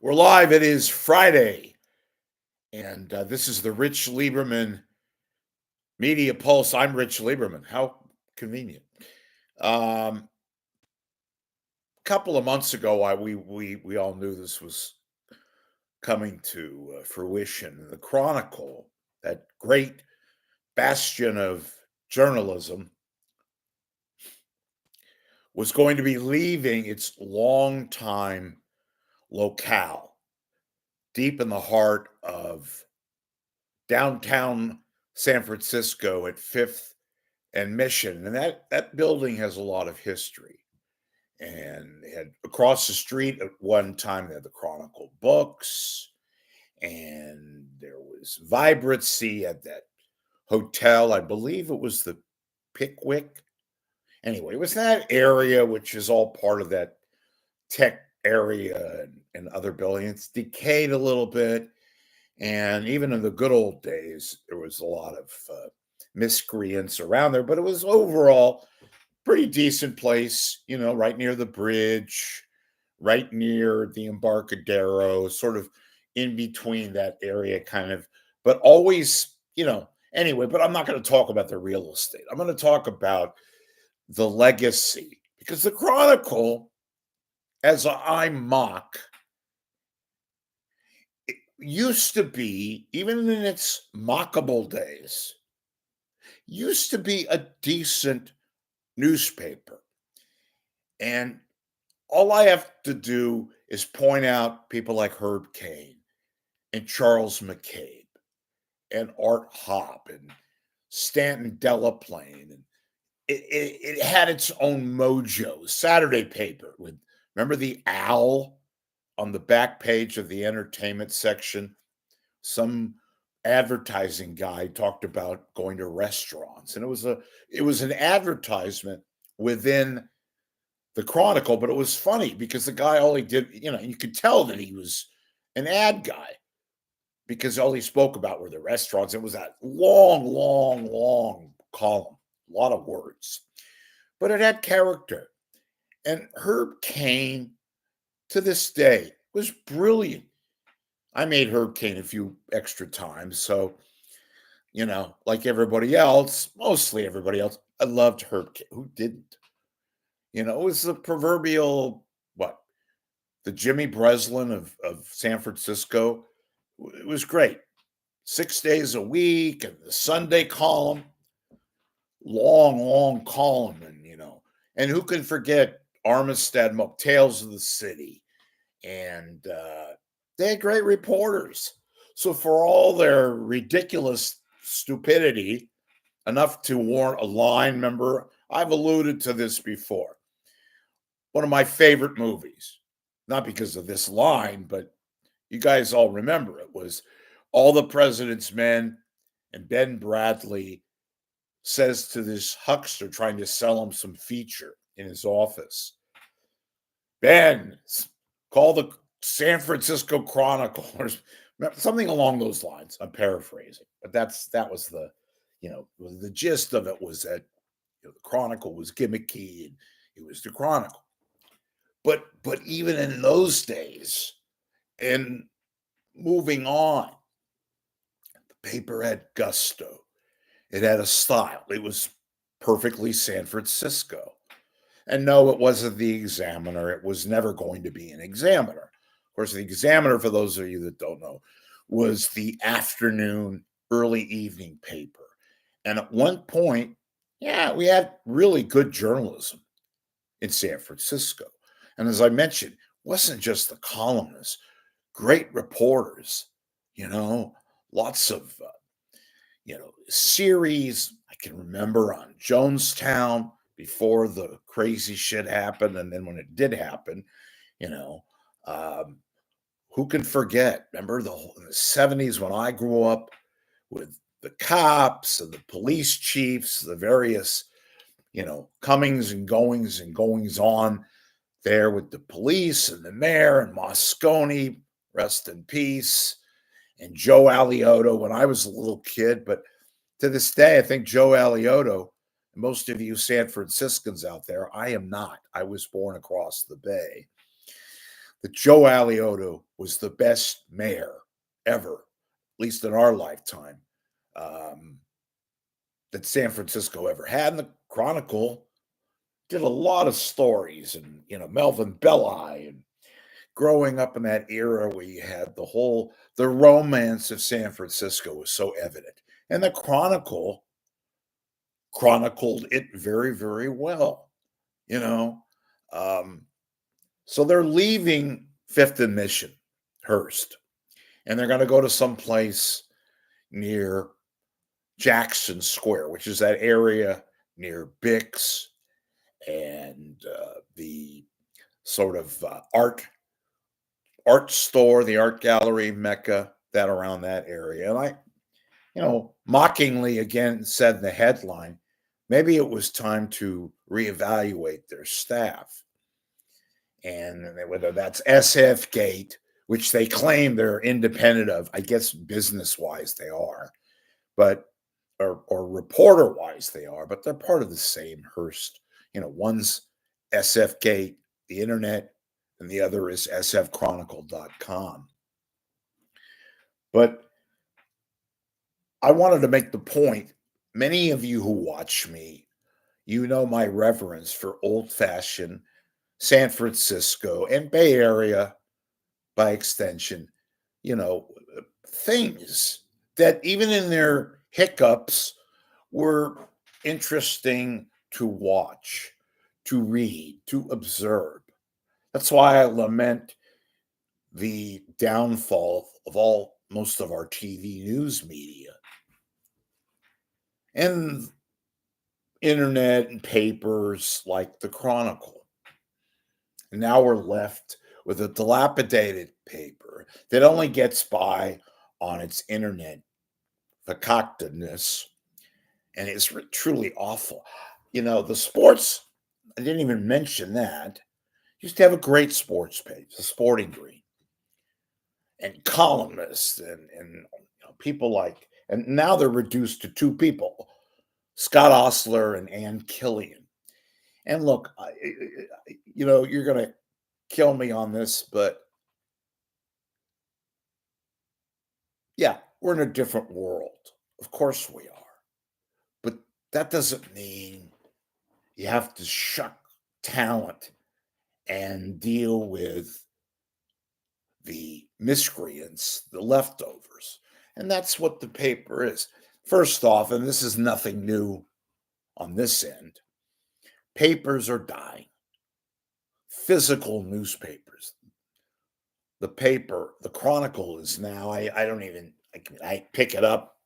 We're live. It is Friday, and this is the Rich Lieberman Media Pulse. I'm Rich Lieberman. How convenient. A couple of months ago, we all knew this was coming to fruition. The Chronicle, that great bastion of journalism, was going to be leaving its longtime locale deep in the heart of downtown San Francisco at 5th and Mission. And that building has a lot of history. And they had across the street at one time, they had the Chronicle books, and there was vibrancy at that hotel. I believe it was the Pickwick. Anyway, it was that area, which is all part of that tech area and other buildings. Decayed a little bit. And even in the good old days, there was a lot of miscreants around there, but it was overall pretty decent place, right near the bridge, right near the Embarcadero, sort of in between that area, kind of, but always, anyway, but I'm not going to talk about the real estate. I'm going to talk about the legacy, because the Chronicle, as I mock, used to be, even in its mockable days, used to be a decent newspaper. And all I have to do is point out people like Herb Caen and Charles McCabe and Art Hoppe and Stanton Delaplane. And it had its own mojo. Saturday paper with, remember the owl on the back page of the entertainment section? Some advertising guy talked about going to restaurants, and it was an advertisement within the Chronicle, but it was funny because the guy, all he did, you could tell that he was an ad guy because all he spoke about were the restaurants. It was that long column, a lot of words, but it had character. And Herb Caen, to this day, was brilliant. I made Herb Caen a few extra times. So, like everybody else, mostly everybody else, I loved Herb Caen. Who didn't? It was the proverbial, the Jimmy Breslin of San Francisco. It was great. 6 days a week, and the Sunday column, long column. And who can forget Armistead, Tales of the City. And they had great reporters. So for all their ridiculous stupidity, enough to warrant a line, remember, I've alluded to this before. One of my favorite movies, not because of this line, but you guys all remember it, was All the President's Men, and Ben Bradley says to this huckster trying to sell him some feature in his office, Ben, call the San Francisco Chronicle, or something along those lines. I'm paraphrasing, but that was the, the gist of it, was that the Chronicle was gimmicky and it was the Chronicle. But even in those days, and moving on, the paper had gusto. It had a style. It was perfectly San Francisco. And no, it wasn't the Examiner. It was never going to be an Examiner. Of course, the Examiner, for those of you that don't know, was the afternoon, early evening paper. And at one point, we had really good journalism in San Francisco. And as I mentioned, it wasn't just the columnists, great reporters, lots of, series. I can remember on Jonestown before the crazy shit happened. And then when it did happen, who can forget? Remember in the 70s when I grew up, with the cops and the police chiefs, the various, comings and goings on there with the police and the mayor and Moscone, rest in peace, and Joe Alioto when I was a little kid. But to this day, I think Joe Alioto, most of you San Franciscans out there, I am not. I was born across the bay. that Joe Alioto was the best mayor ever, at least in our lifetime, um, that San Francisco ever had. And the Chronicle did a lot of stories, and Melvin Belli, and growing up in that era where you had the romance of San Francisco was so evident, and the Chronicle chronicled it very, very well. You know, um, so they're leaving Fifth and Mission, Hearst, and they're going to go to some place near Jackson Square, which is that area near Bix and the sort of art store, the art gallery mecca, that around that area. And I, mockingly again said in the headline, maybe it was time to reevaluate their staff. And whether that's SF Gate, which they claim they're independent of, I guess business wise they are, but or reporter wise they are, but they're part of the same Hearst. One's SF Gate, the internet, and the other is sfchronicle.com. But I wanted to make the point, many of you who watch me, my reverence for old-fashioned San Francisco and Bay Area, by extension, things that even in their hiccups were interesting to watch, to read, to observe. That's why I lament the downfall of most of our TV news media and internet and papers like the Chronicle. And now we're left with a dilapidated paper that only gets by on its internet concoctedness, and it's truly awful. The sports, I didn't even mention that, used to have a great sports page, the Sporting Green, and columnists and people like, and now they're reduced to two people, Scott Ostler and Ann Killian. And look, you're going to kill me on this, but yeah, we're in a different world. Of course we are. But that doesn't mean you have to shuck talent and deal with the miscreants, the leftovers. And that's what the paper is. First off, and this is nothing new on this end, papers are dying. Physical newspapers. The paper, the Chronicle is now, I pick it up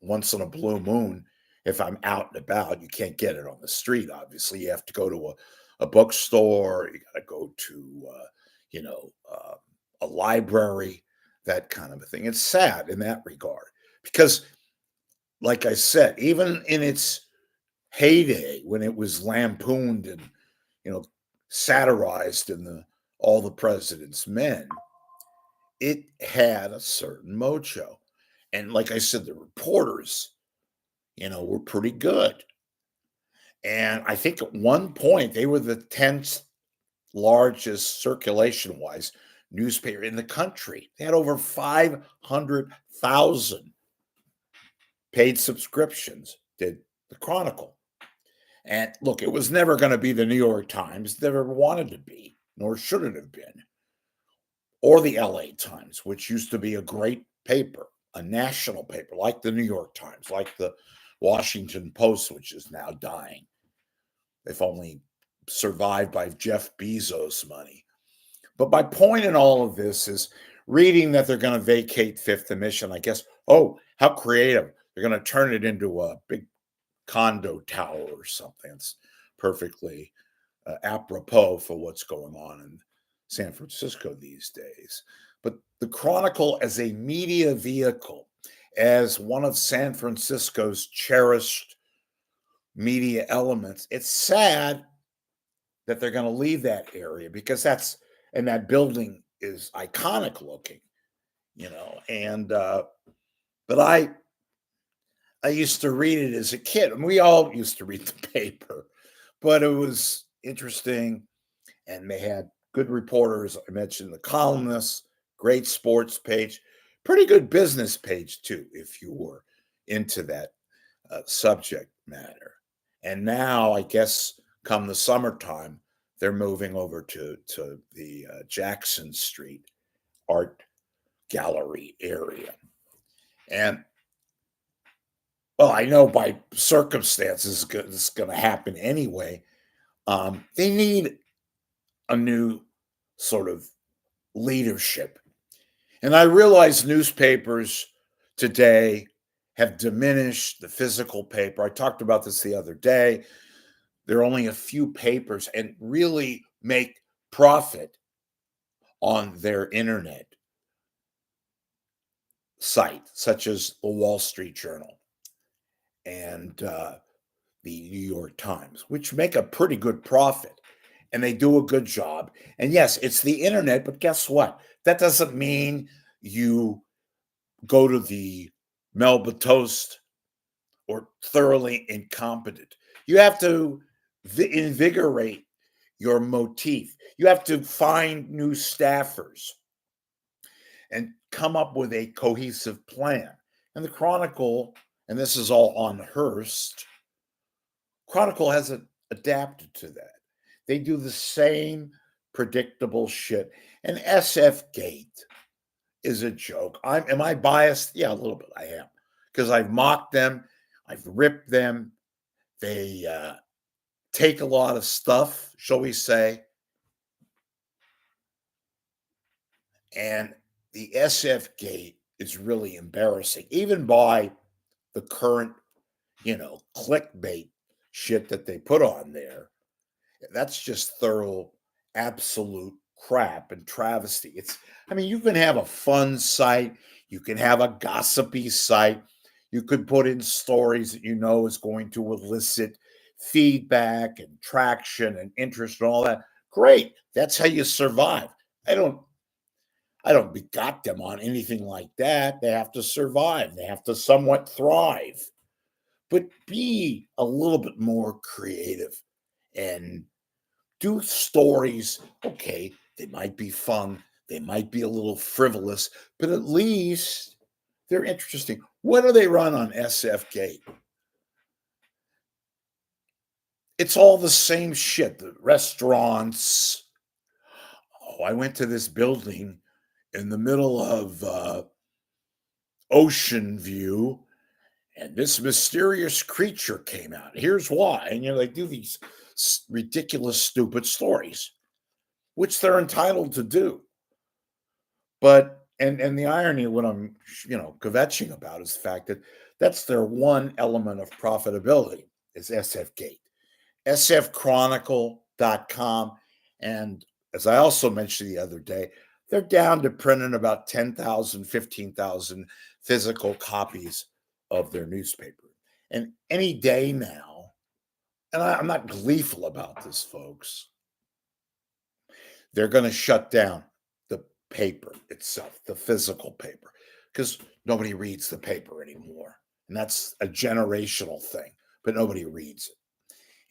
once in a blue moon if I'm out and about. You can't get it on the street, obviously. You have to go to a bookstore. You got to go to, a library, that kind of a thing. It's sad in that regard because, like I said, even in its heyday when it was lampooned and, satirized in All the President's Men, it had a certain mojo. And like I said, the reporters, were pretty good. And I think at one point they were the 10th largest circulation wise newspaper in the country. They had over 500,000 paid subscriptions, did the Chronicle. And look, it was never going to be the New York Times, never wanted to be, nor should it have been, or the LA Times, which used to be a great paper, a national paper, like the New York Times, like the Washington Post, which is now dying. They've only survived by Jeff Bezos' money. But my point in all of this is reading that they're going to vacate Fifth and Mission. I guess, oh, how creative. They're going to turn it into a big condo tower or something. It's perfectly apropos for what's going on in San Francisco these days. But the Chronicle as a media vehicle, as one of San Francisco's cherished media elements, it's sad that they're going to leave that area because that building is iconic looking, and but I used to read it as a kid, and we all used to read the paper, but it was interesting, and they had good reporters. I mentioned the columnists, great sports page, pretty good business page too, if you were into that subject matter. And now, I guess, come the summertime, they're moving over to the Jackson Street Art Gallery area. And well, I know by circumstances it's going to happen anyway. They need a new sort of leadership. And I realize newspapers today have diminished the physical paper. I talked about this the other day. There are only a few papers and really make profit on their internet site, such as the Wall Street Journal and the New York Times, which make a pretty good profit and they do a good job. And yes, it's the internet, but guess what? That doesn't mean you go to the Melba Toast or thoroughly incompetent. You have to invigorate your motif. You have to find new staffers and come up with a cohesive plan. And the Chronicle, and this is all on Hearst, Chronicle hasn't adapted to that. They do the same predictable shit. And SF Gate is a joke. Am I biased? Yeah, a little bit I am. Because I've mocked them, I've ripped them. They take a lot of stuff, shall we say. And the SF Gate is really embarrassing, even by the current, clickbait shit that they put on there. That's just thorough, absolute crap and travesty. You can have a fun site, you can have a gossipy site, you could put in stories that you know is going to elicit feedback and traction and interest and all that. Great. That's how you survive. I don't begot them on anything like that. They have to survive. They have to somewhat thrive. But be a little bit more creative and do stories. Okay, they might be fun, they might be a little frivolous, but at least they're interesting. What do they run on SF Gate? It's all the same shit. The restaurants. Oh, I went to this building in the middle of Ocean View, and this mysterious creature came out. Here's why. And they do these ridiculous, stupid stories, which they're entitled to do. But and the irony of what I'm kvetching about is the fact that that's their one element of profitability is SF Gate. sfchronicle.com. And as I also mentioned the other day, they're down to printing about 10,000, 15,000 physical copies of their newspaper. And any day now, and I'm not gleeful about this, folks, they're going to shut down the paper itself, the physical paper, because nobody reads the paper anymore. And that's a generational thing, but nobody reads it.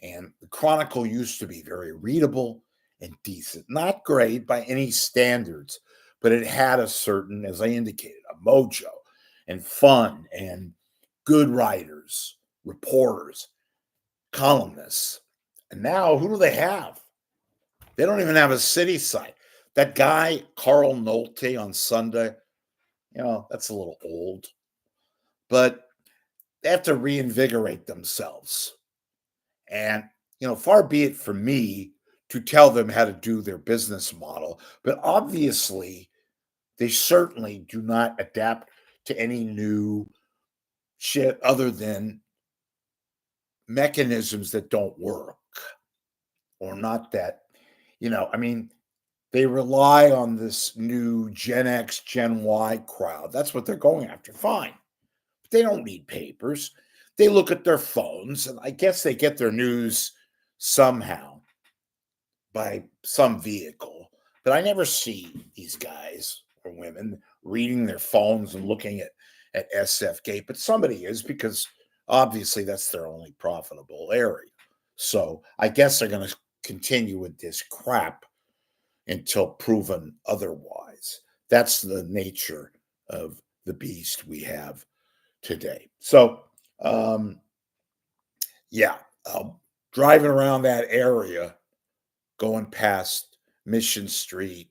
And the Chronicle used to be very readable and decent, not great by any standards, but it had a certain, as I indicated, a mojo and fun and good writers, reporters, columnists. And now who do they have? They don't even have a city site. That guy, Carl Nolte on Sunday, that's a little old, but they have to reinvigorate themselves. And, far be it from me to tell them how to do their business model, but obviously they certainly do not adapt to any new shit other than mechanisms that don't work or not that, they rely on this new Gen X, Gen Y crowd. That's what they're going after. Fine. But they don't need papers. They look at their phones, and I guess they get their news somehow by some vehicle. But I never see these guys or women reading their phones and looking at SF Gate. But somebody is, because obviously that's their only profitable area. So I guess they're going to continue with this crap until proven otherwise. That's the nature of the beast we have today. So, um, yeah, driving around that area, going past Mission Street,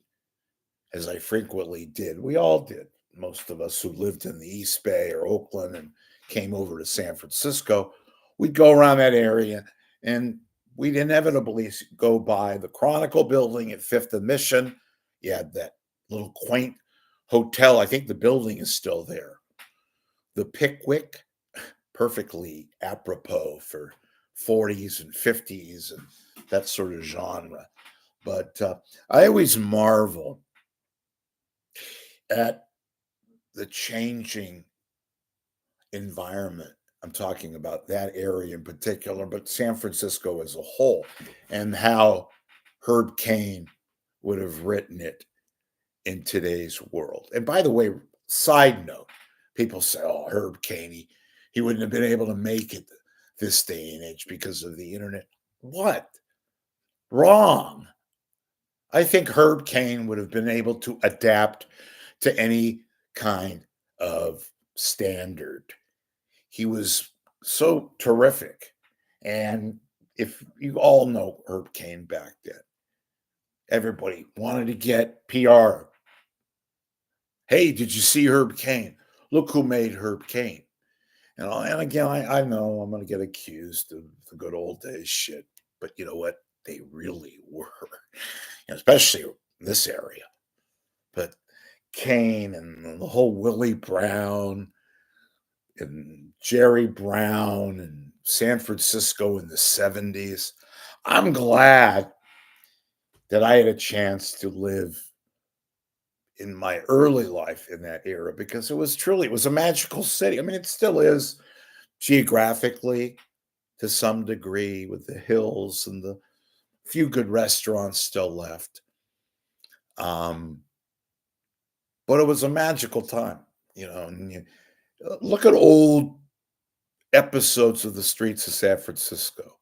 as I frequently did. We all did. Most of us who lived in the East Bay or Oakland and came over to San Francisco, we'd go around that area and we'd inevitably go by the Chronicle building at Fifth and Mission. You had that little quaint hotel. I think the building is still there. The Pickwick, perfectly apropos for 40s and 50s and that sort of genre. But I always marvel at the changing environment. I'm talking about that area in particular, but San Francisco as a whole, and how Herb Caen would have written it in today's world. And by the way, side note, people say, oh, Herb Caen, he wouldn't have been able to make it this day and age because of the internet. What? Wrong. I think Herb Caen would have been able to adapt to any kind of standard. He was so terrific. And if you all know Herb Caen back then, everybody wanted to get PR. Hey, did you see Herb Caen? Look who made Herb Caen. And again, I know I'm going to get accused of the good old days shit, but you know what? They really were, especially in this area. But Caen and the whole Willie Brown and Jerry Brown and San Francisco in the 70s. I'm glad that I had a chance to live in my early life in that era because it was a magical city. I mean, it still is geographically to some degree with the hills and the few good restaurants still left. But it was a magical time, and look at old episodes of the streets of San Francisco,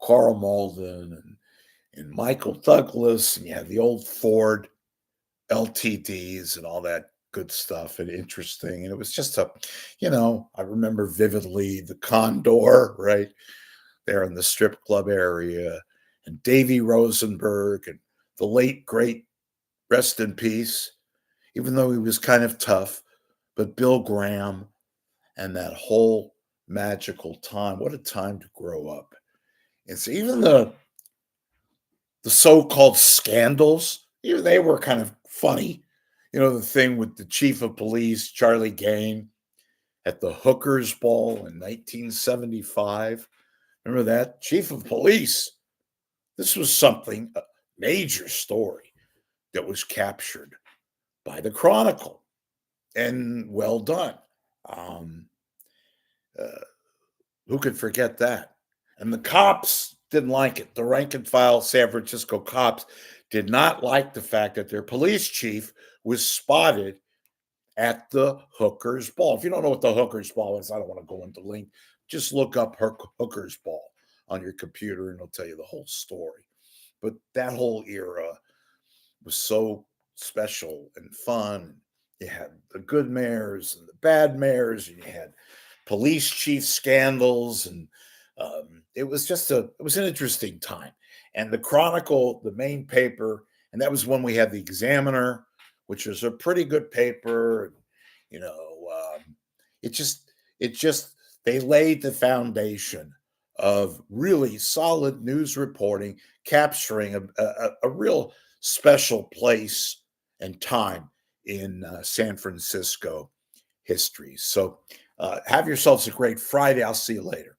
Carl Malden and Michael Douglas, and you had the old Ford LTDs and all that good stuff and interesting. And it was just I remember vividly the Condor, right there in the strip club area, and Davy Rosenberg and the late, great, rest in peace, even though he was kind of tough, but Bill Graham and that whole magical time. What a time to grow up. And so even the so-called scandals, even they were kind of funny. The thing with the chief of police, Charlie Gane, at the Hookers Ball in 1975. Remember that? Chief of police. This was something, a major story that was captured by the Chronicle. And well done. Who could forget that? And the cops didn't like it. The rank and file San Francisco cops did not like the fact that their police chief was spotted at the Hookers Ball. If you don't know what the Hookers Ball is, I don't want to go into link. Just look up Hookers Ball on your computer and it'll tell you the whole story. But that whole era was so special and fun. You had the good mayors and the bad mayors, and you had police chief scandals, and it was an interesting time. And the Chronicle, the main paper, and that was when we had the Examiner, which was a pretty good paper. It just they laid the foundation of really solid news reporting, capturing a real special place and time in San Francisco history. So have yourselves a great Friday. I'll see you later.